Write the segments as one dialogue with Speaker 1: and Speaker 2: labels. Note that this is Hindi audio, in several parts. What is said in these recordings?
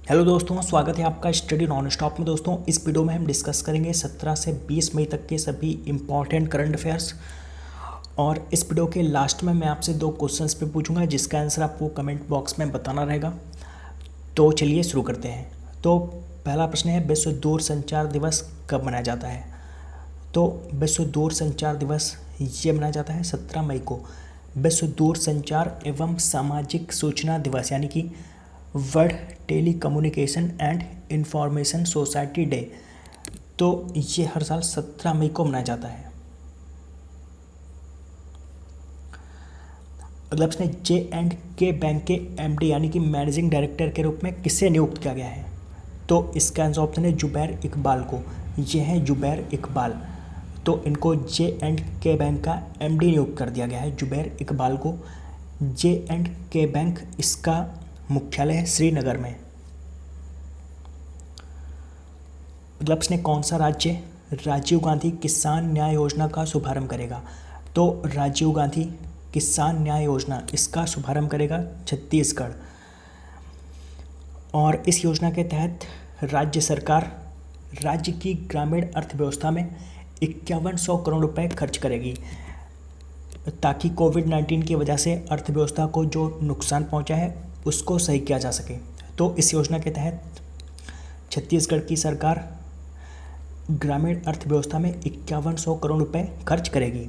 Speaker 1: हेलो दोस्तों, स्वागत है आपका स्टडी नॉन स्टॉप में। दोस्तों, इस वीडियो में हम डिस्कस करेंगे 17 से 20 मई तक के सभी इम्पॉर्टेंट करंट अफेयर्स। और इस वीडियो के लास्ट में मैं आपसे 2 क्वेश्चंस पे पूछूंगा, जिसका आंसर आपको कमेंट बॉक्स में बताना रहेगा। तो चलिए शुरू करते हैं। तो पहला प्रश्न है, विश्व दूरसंचार दिवस कब मनाया जाता है? तो विश्व दूरसंचार दिवस ये मनाया जाता है 17 मई को। विश्व दूरसंचार एवं सामाजिक सूचना दिवस यानी कि world telecommunication and information society day, तो ये हर साल 17 मई को मनाया जाता है। अगला प्रश्न है, J&K बैंक के MD यानी कि मैनेजिंग डायरेक्टर के रूप में किसे नियुक्त किया गया है? तो इसका आंसर ऑप्शन है जुबैर इकबाल को। ये है जुबैर इकबाल। तो इनको J&K बैंक का MD नियुक्त कर दिया गया है, जुबैर इकबाल को। J&K बैंक, इसका मुख्यालय है श्रीनगर में। अगला प्रश्न है, कौन सा राज्य राजीव गांधी किसान न्याय योजना का शुभारंभ करेगा? तो राजीव गांधी किसान न्याय योजना, इसका शुभारंभ करेगा छत्तीसगढ़। और इस योजना के तहत राज्य सरकार राज्य की ग्रामीण अर्थव्यवस्था में 5100 करोड़ रुपए खर्च करेगी, ताकि कोविड-19 की वजह से अर्थव्यवस्था को जो नुकसान पहुंचा है उसको सही किया जा सके। तो इस योजना के तहत छत्तीसगढ़ की सरकार ग्रामीण अर्थव्यवस्था में 5100 करोड़ रुपए खर्च करेगी।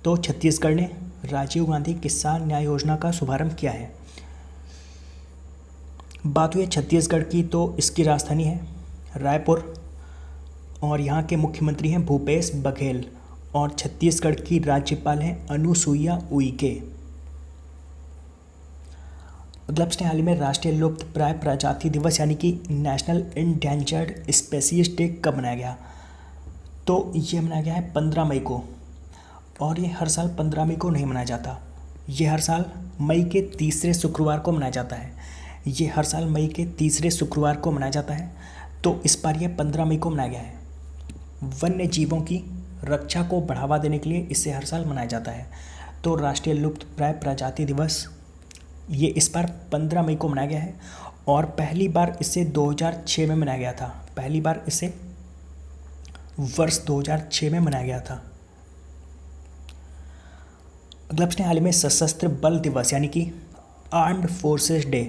Speaker 1: तो छत्तीसगढ़ ने राजीव गांधी किसान न्याय योजना का शुभारंभ किया है। बात हुई छत्तीसगढ़ की, तो इसकी राजधानी है रायपुर और यहाँ के मुख्यमंत्री हैं भूपेश बघेल, और छत्तीसगढ़ की राज्यपाल हैं अनुसुईया उइके। अगला प्रश्न, हाल ही में राष्ट्रीय लुप्त प्राय प्रजाति दिवस यानी कि नेशनल इंडेंजर्ड स्पीशीज डे कब मनाया गया? तो ये मनाया गया है 15 मई को। और ये हर साल 15 मई को नहीं मनाया जाता, ये हर साल मई के तीसरे शुक्रवार को मनाया जाता है। ये हर साल मई के तीसरे शुक्रवार को मनाया जाता है। तो इस बार ये 15 मई को मनाया गया है। वन्य जीवों की रक्षा को बढ़ावा देने के लिए इसे हर साल मनाया जाता है। तो राष्ट्रीय लुप्त प्राय प्रजाति दिवस ये इस बार 15 मई को मनाया गया है। और पहली बार इसे 2006 में मनाया गया था। पहली बार इसे वर्ष 2006 में मनाया गया था। अगला प्रश्न, हाल ही में सशस्त्र बल दिवस यानी कि आर्म्ड फोर्सेस डे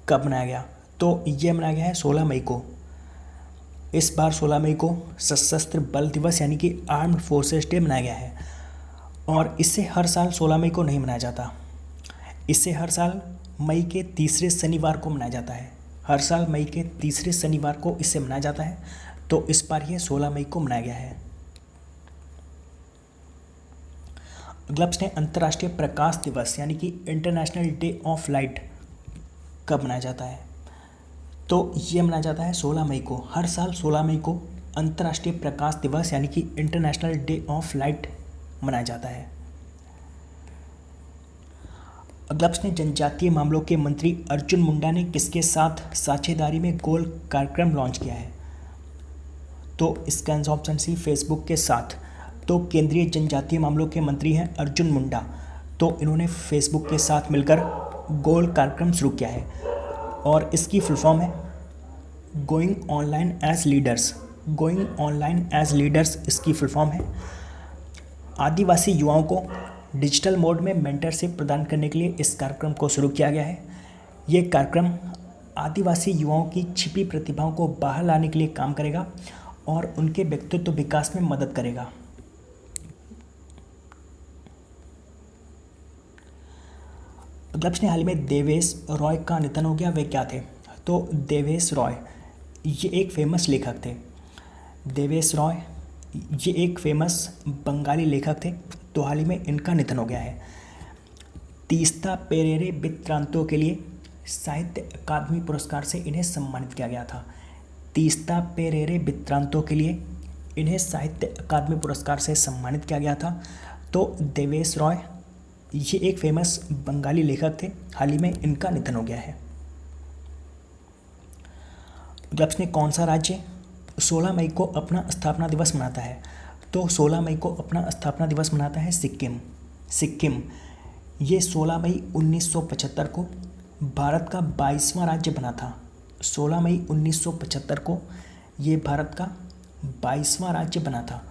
Speaker 1: कब मनाया गया? तो ये मनाया गया है 16 मई को। इस बार 16 मई को सशस्त्र बल दिवस यानी कि आर्म्ड फोर्सेस डे मनाया गया है। और इसे हर साल 16 मई को नहीं मनाया जाता, इसे हर साल मई के तीसरे शनिवार को मनाया जाता है। हर साल मई के तीसरे शनिवार को इसे मनाया जाता है। तो इस बार ये 16 मई को मनाया गया है। अगला प्रश्न है, अंतर्राष्ट्रीय प्रकाश दिवस यानी कि इंटरनेशनल डे ऑफ लाइट कब मनाया जाता है? तो ये मनाया जाता है 16 मई को। हर साल 16 मई को अंतर्राष्ट्रीय प्रकाश दिवस यानी कि इंटरनेशनल डे ऑफ लाइट मनाया जाता है। अगला प्रश्न, जनजातीय मामलों के मंत्री अर्जुन मुंडा ने किसके साथ साझेदारी में गोल कार्यक्रम लॉन्च किया है? तो इसका आंसर ऑप्शन सी, फेसबुक के साथ। तो केंद्रीय जनजातीय मामलों के मंत्री हैं अर्जुन मुंडा, तो इन्होंने फेसबुक के साथ मिलकर गोल कार्यक्रम शुरू किया है। और इसकी फुल फॉर्म है going online as leaders. Going online as leaders इसकी फुल फॉर्म है। आदिवासी युवाओं को डिजिटल मोड में मेंटरशिप प्रदान करने के लिए इस कार्यक्रम को शुरू किया गया है। ये कार्यक्रम आदिवासी युवाओं की छिपी प्रतिभाओं को बाहर लाने के लिए काम करेगा और उनके व्यक्तित्व विकास में मदद करेगा। अगला प्रश्न, हाल ही में देवेश रॉय का निधन हो गया, वे क्या थे? तो देवेश रॉय ये एक फेमस लेखक थे। देवेश रॉय ये एक फेमस बंगाली लेखक थे। तो हाल ही में इनका निधन हो गया है। तीस्ता पेरेरे वृत्तांतों के लिए साहित्य अकादमी पुरस्कार से इन्हें सम्मानित किया गया था। तीस्ता पेरेरे वृत्तांतों के लिए इन्हें साहित्य अकादमी पुरस्कार से सम्मानित किया गया था। तो देवेश रॉय ये एक फेमस बंगाली लेखक थे। हाल ही में इनका निधन हो गया है। अगला प्रश्न, कौन सा राज्य 16 मई को अपना स्थापना दिवस मनाता है? तो 16 मई को अपना स्थापना दिवस मनाता है सिक्किम। सिक्किम ये 16 मई 1975 को भारत का 22वां राज्य बना था? 16 मई 1975 को ये भारत का 22वां राज्य बना था।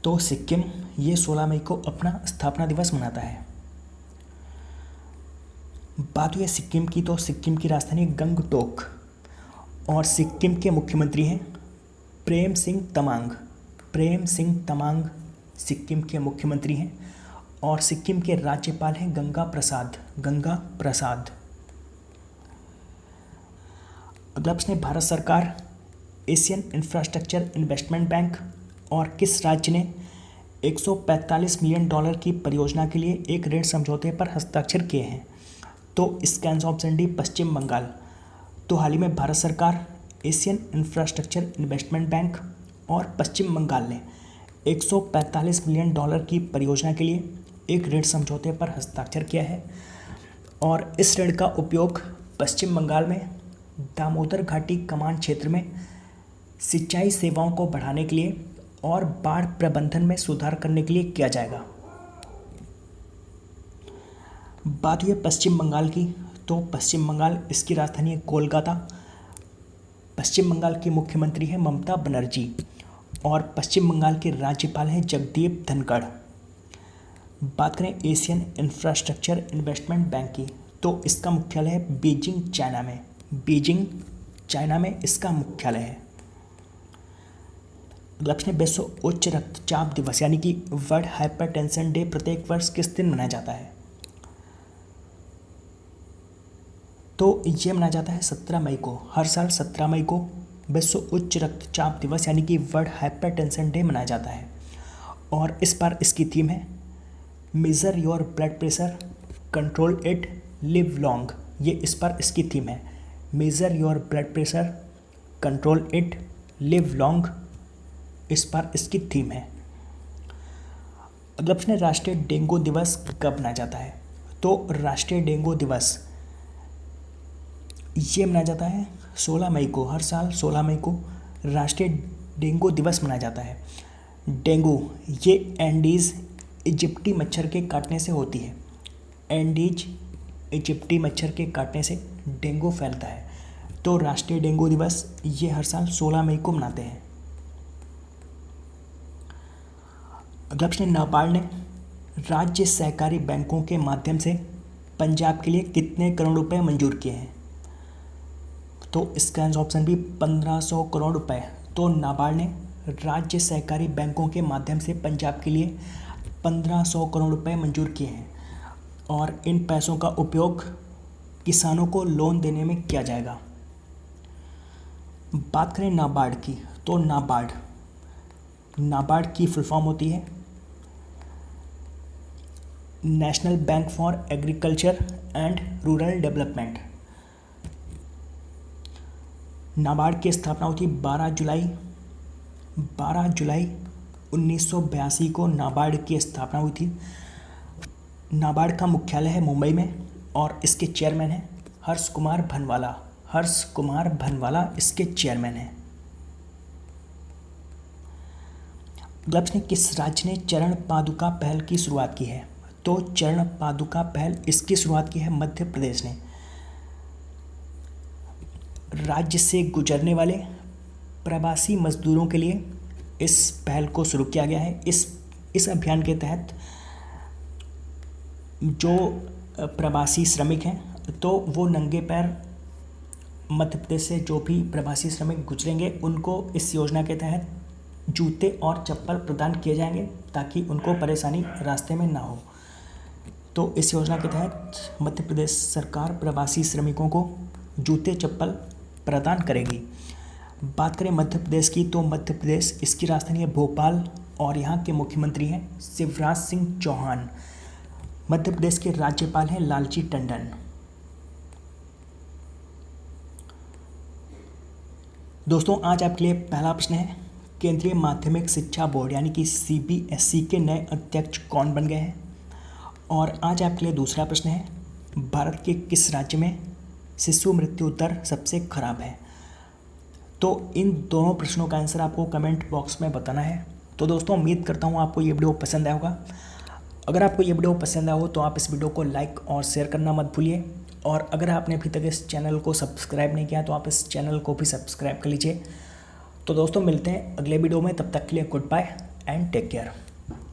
Speaker 1: तो सिक्किम ये 16 मई को अपना स्थापना दिवस मनाता है। बात हुई है सिक्किम की, तो सिक्किम की राजधानी गंगटोक और सिक्किम के मुख्यमंत्री हैं प्रेम सिंह तमांग। प्रेम सिंह तमांग सिक्किम के मुख्यमंत्री हैं और सिक्किम के राज्यपाल हैं गंगा प्रसाद। गंगा प्रसाद। अगला प्रश्न है, भारत सरकार, एशियन इंफ्रास्ट्रक्चर इन्वेस्टमेंट बैंक और किस राज्य ने $145 मिलियन की परियोजना के लिए एक ऋण समझौते पर हस्ताक्षर किए हैं? तो इसका आंसर ऑप्शन डी पश्चिम बंगाल। तो हाल ही में भारत सरकार, एशियन इंफ्रास्ट्रक्चर इन्वेस्टमेंट बैंक और पश्चिम बंगाल ने $145 मिलियन की परियोजना के लिए एक ऋण समझौते पर हस्ताक्षर किया है और इस ऋण का उपयोग पश्चिम बंगाल में दामोदर घाटी कमान क्षेत्र में सिंचाई सेवाओं को बढ़ाने के लिए और बाढ़ प्रबंधन में सुधार करने के लिए किया जाएगा। बात हुई है पश्चिम बंगाल की, तो पश्चिम बंगाल, इसकी राजधानी है कोलकाता। पश्चिम बंगाल की मुख्यमंत्री है ममता बनर्जी और पश्चिम बंगाल के राज्यपाल हैं जगदीप धनखड़। बात करें एशियन इंफ्रास्ट्रक्चर इन्वेस्टमेंट बैंक की, तो इसका मुख्यालय है बीजिंग, चाइना में। बीजिंग, चाइना में इसका मुख्यालय है। अगला प्रश्न है, विश्व उच्च रक्तचाप दिवस यानी कि वर्ल्ड हाइपरटेंशन डे प्रत्येक वर्ष किस दिन मनाया जाता है? तो ये मनाया जाता है 17 मई को। हर साल 17 मई को विश्व उच्च रक्तचाप दिवस यानी कि वर्ल्ड हाइपरटेंशन डे मनाया जाता है और इस बार इसकी थीम है major your blood pressure, control it, live long. ये इस बार इसकी थीम है, major your blood pressure, control it, live long. इस बार इसकी थीम है। अगला प्रश्न है, राष्ट्रीय डेंगू दिवस कब मनाया जाता है? तो राष्ट्रीय डेंगू दिवस ये मनाया जाता है 16 मई को। हर साल 16 मई को राष्ट्रीय डेंगू दिवस मनाया जाता है। डेंगू ये एंडीज इजिप्टी मच्छर के काटने से होती है। एंडीज इजिप्टी मच्छर के काटने से डेंगू फैलता है। तो राष्ट्रीय डेंगू दिवस ये हर साल 16 मई को मनाते हैं। अगला प्रश्न, नाबार्ड ने राज्य सहकारी बैंकों के माध्यम से पंजाब के लिए कितने करोड़ रुपए मंजूर किए हैं? तो इसका आंसर ऑप्शन बी 1500 करोड़ रुपए। तो नाबार्ड ने राज्य सहकारी बैंकों के माध्यम से पंजाब के लिए 1500 करोड़ रुपए मंजूर किए हैं और इन पैसों का उपयोग किसानों को लोन देने में किया जाएगा। बात करें नाबार्ड की, तो नाबार्ड की फुल फॉर्म होती है national bank for agriculture and rural development. NABARD की स्थापना हुई थी 12 जुलाई 1982 को नाबार्ड की स्थापना हुई थी। नाबार्ड का मुख्यालय है मुंबई में और इसके चेयरमैन हैं हर्ष कुमार भनवाला इसके चेयरमैन हैं। अगला प्रश्न, किस राज्य ने चरण पादुका पहल की शुरुआत की है? तो चरण पादुका पहल इसकी शुरुआत की है मध्य प्रदेश ने। राज्य से गुजरने वाले प्रवासी मजदूरों के लिए इस पहल को शुरू किया गया है। इस अभियान के तहत जो प्रवासी श्रमिक हैं तो वो नंगे पैर मध्य प्रदेश से जो भी प्रवासी श्रमिक गुजरेंगे उनको इस योजना के तहत जूते और चप्पल प्रदान किए जाएंगे ताकि उनको परेशानी रास्ते में ना हो। तो इस योजना के तहत मध्य प्रदेश सरकार प्रवासी श्रमिकों को जूते चप्पल प्रदान करेगी। बात करें मध्य प्रदेश की, तो मध्य प्रदेश, इसकी राजधानी है भोपाल और यहाँ के मुख्यमंत्री हैं शिवराज सिंह चौहान। मध्य प्रदेश के राज्यपाल हैं लालजी टंडन। दोस्तों, आज आपके लिए पहला प्रश्न है, केंद्रीय माध्यमिक शिक्षा बोर्ड यानी कि CBSE के नए अध्यक्ष कौन बन गए हैं? और आज आपके लिए दूसरा प्रश्न है, भारत के किस राज्य में शिशु मृत्यु दर सबसे खराब है? तो इन दोनों प्रश्नों का आंसर आपको कमेंट बॉक्स में बताना है। तो दोस्तों, उम्मीद करता हूँ आपको ये वीडियो पसंद आया होगा। अगर आपको ये वीडियो पसंद आया हो तो आप इस वीडियो को लाइक और शेयर करना मत भूलिए और अगर आपने अभी तक इस चैनल को सब्सक्राइब नहीं किया तो आप इस चैनल को भी सब्सक्राइब कर लीजिए। तो दोस्तों मिलते हैं अगले वीडियो में, तब तक के लिए goodbye and take care.